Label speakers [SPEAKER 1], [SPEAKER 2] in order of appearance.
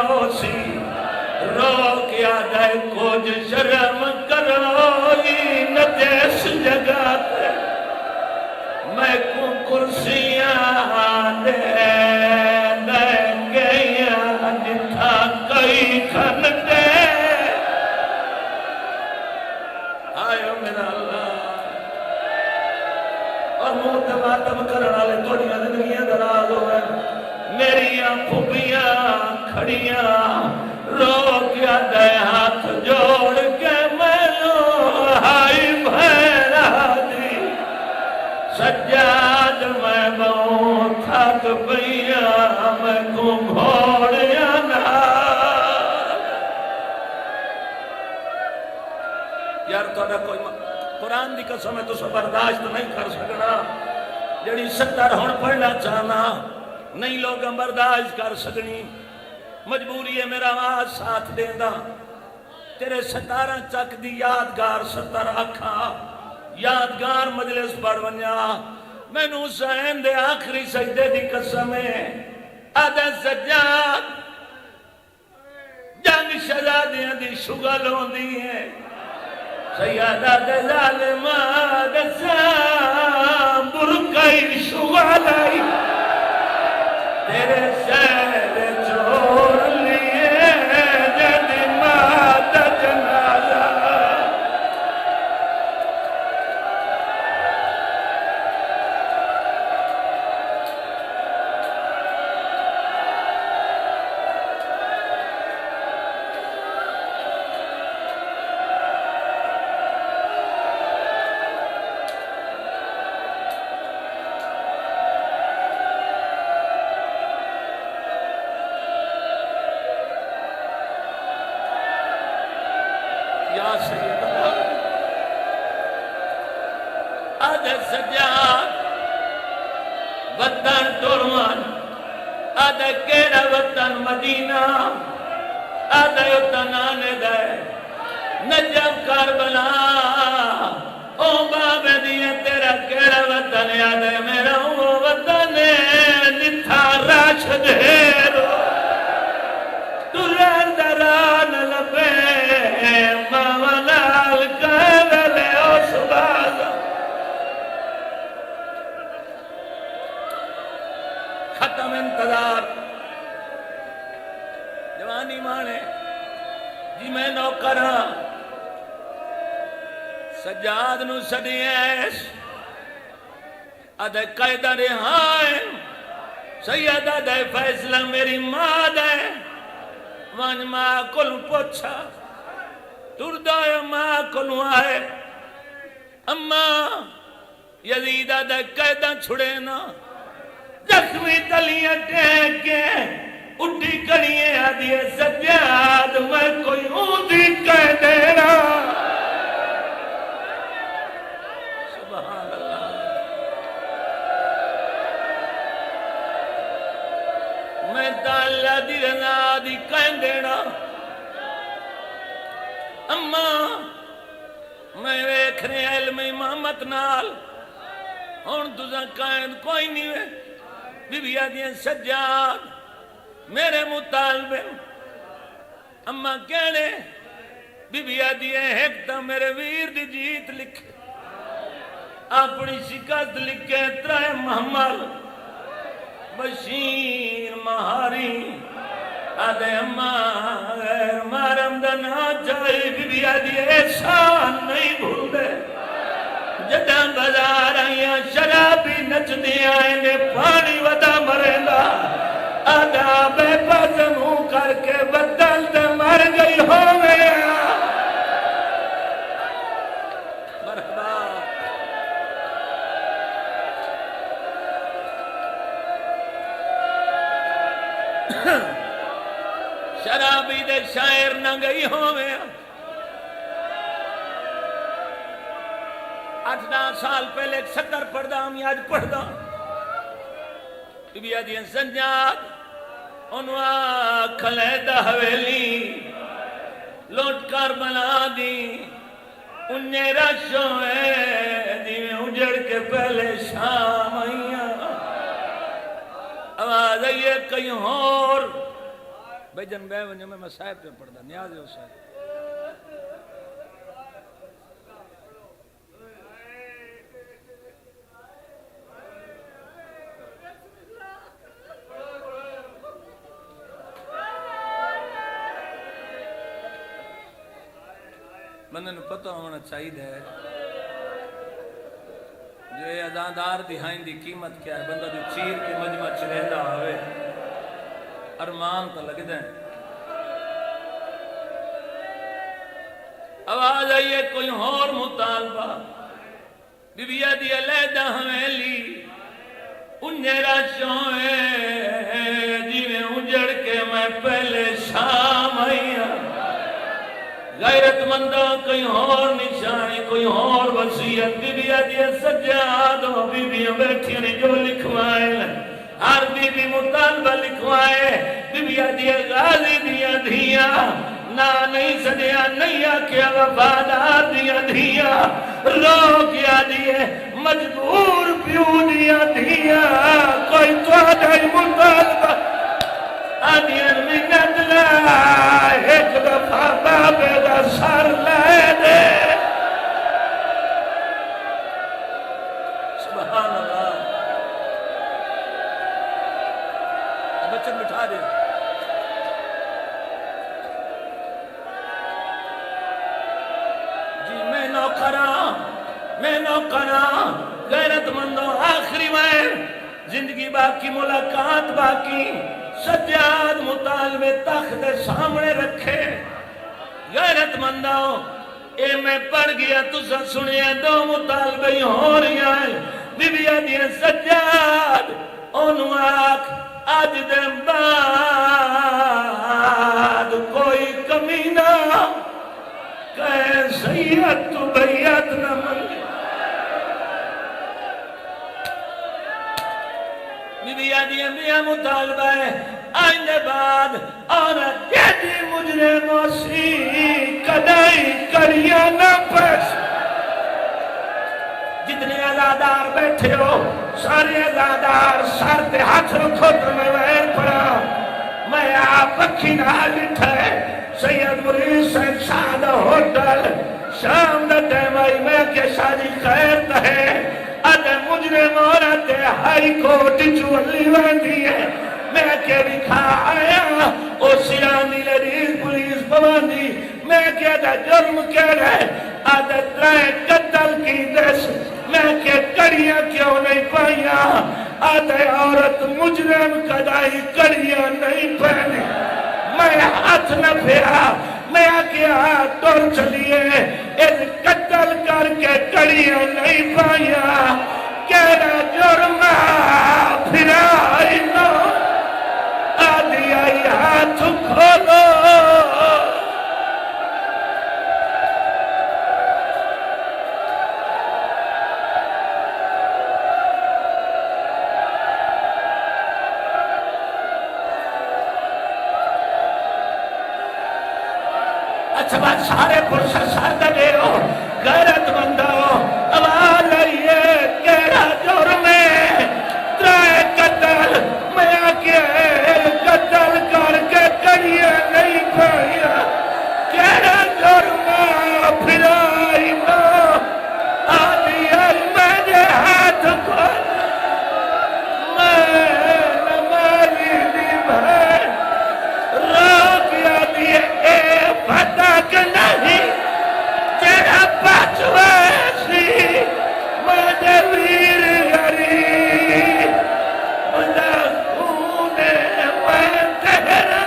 [SPEAKER 1] ہو سی رو کے آدھے کچھ شرم کروئی نہ جیس جگہ تے میں کو کرسیاں دے گئیاں جتھا کئی کھن دے آئے میرا اللہ اور موت ماتم کرنا لے توڑیاں زندگیاں دراز ہوئے میریاں پھوپیاں کھڑیاں رو کیا دے ہاتھ جوڑ کے میں ہائی بھیرا دی سجاد میں بہوں تھک پئیاں میں کو گھوڑیاں نہ یار تو کوئی قرآن دی قسم ہے تو سب برداشت نہیں کر سکنا جڑی 70 ہون پڑھنا چاہنا نہیں لوگ برداشت کر سکنی مجبوری ہے میرا آواز ساتھ دیندہ تیرے 17 چک دی یادگار 70 آکھا یادگار مجلس پڑھ ونیا میں نو حسین دے آخری سجدے دی قسم ہے آدھے سجاد جنگ شہزادیاں دی شغل ہوندی ہے سیادہ دے ظالمہ دے سام برکائی شغل آئی تیرے شہر چھوڑ لیے جد مات جنازہ یا سیدہ آدھے سجاد وطن ٹورمان آدھے کیڑا وطن مدینہ آدھے وطن آنے دے نجم کربلا او بابے دیئے تیرا کیڑا وطن آدھے میرا وہ وطن جتھا راشد ہے رو تو رہن دران لبے مولال کہلے اس بازا ختم انتظار جوانی مانے جی میں نوکرہ سجاد نو سڈیس ادھے قیدہ رہائیں سیدہ دے فیصلہ میری ماں دے وانج ماں کل پوچھا تردائے ماں کلو آئے اماں یزیدہ دے قیدہ چھڑے نا زخمی تلیاں ٹیک کے اٹھی کریے آدھیے سجاد میں کوئی اوندھی کہہ دینا سبحان اللہ میں تعالیٰ دی رضا دی کہہ دینا اماں میں ویکھنے علم امامت نال ہون تُزا قائد کوئی نہیں ہے بی بی آدھیں سجاد میرے مطالبے اماں کہنے بی بی آدھیں ہیکتا میرے ویر دی جیت لکھے اپنی شکست لکھے ترائے محمل بشیر مہاری آدھے اماں غیر مارم دنا چاہی بی بی آدھی احسان نہیں بھول دے جدہ بازار آئیاں شرابی نچ دیا انہیں پانی ودا مریندا آدھا بے پازموں کر کے بدل دے مر گئی ہوئے مرحبا شرابی دے شاعر نہ گئی ہوئے 8-10 سال پہلے ایک 70 پڑھ دا ہم آج پڑھ دا بی آدھیں سنجاد انواں کھلیدہ حویلی لوٹ کر بنا دی انہیں رشویں دیویں اجڑ کے پہلے شام آئیاں آواز آئیے کہیں اور بھائی جن بے ونجو میں صاحب پہ پڑھدا نیاز ہے صاحب بندے نو پتہ ہونا چاہیے جو یہ ازادار دہائیں دی قیمت کیا ہے بندہ جو چیر کے مجمع چرہندہ ہوئے ارمان تو لگ دیں آواز آئیے کوئی اور مطالبہ بی بی دی علیحدہ حویلی انجیرا چوئے جیویں اجڑ کے میں پہلے شام آئیا غیرت مندہ کوئی اور نشانی کوئی اور وصیت بی بی دی سجاد ہو بی بی بیٹھی نے جو لکھوائے ہر بی بی مطالبہ لکھوائے بی بی دی غازی دیا دھیا نا نہیں سجیا نہیں آکیا وفادار دیا دھیا رو کیا دیئے مجبور پیو دیا دھیا کوئی تو آدھائی مطالبہ آدھین منت لائے ایک دفعہ بابے دا سر لائے دے سبحان اللہ بچن بٹھا دے جی میں نوکراں غیرت مندوں آخری میں زندگی باقی ملاقات باقی سجاد مطالبے تخت سامنے رکھے غیرت مندوں اے میں پڑھ گیا تسا سنیا دو مطالبے ہو رہی ہیں بی بی آدھی سجاد انہوں آکھ آج دن بعد کوئی کمی نہ کہے سید تو بیعت نہ منگی بی بی آدھی میاں مطالبہ ہے آئندے بعد عورت کہتی مجرے موسی کدائی کریاں نہ پیش جتنے ازادار بیٹھے ہو سارے ازادار سر تے ہاتھ رکھو تو میں وین پڑا میں آپ اکھی نہ لٹھا ہے سید مرید سید شاہد ہوتل شام دا ٹائم آئی میں کہ شادی خیر تہے ادھے مجرے مورت ہائی کوٹ چولی واندی ہے میں کہ لکھا آیا او سیانی لریز پولیس بواندی میں کہ دا جرم کہہ رہے آدھے ترائے قتل کی دس میں کہ کڑیاں کیوں نہیں پائیاں آدھے عورت مجرم کدائی کڑیاں نہیں پہنے میں ہاتھ نہ پھیرا میں کیا دور چلیے اس قتل کر کے کڑیاں نہیں پائیاں کہنا جرم پھرا نو آدھی آئی ہاتھ کھولو اچھا بات سارے پرسہ ساتھ دے ہو غیرت مندہ ہو آواز آئیے کہنا جرم ترائے قتل میں آکے قتل کر کے کریے نہیں پایا کہنا جرم پھرائی نو آدھی آئی میں نے ہاتھ کھول میں نمالی دی بھائی روک یا دیئے اے پتہ کہ نہیں تیرا پچھوے سی مجھے ویر گری مجھے خونے میں تیرا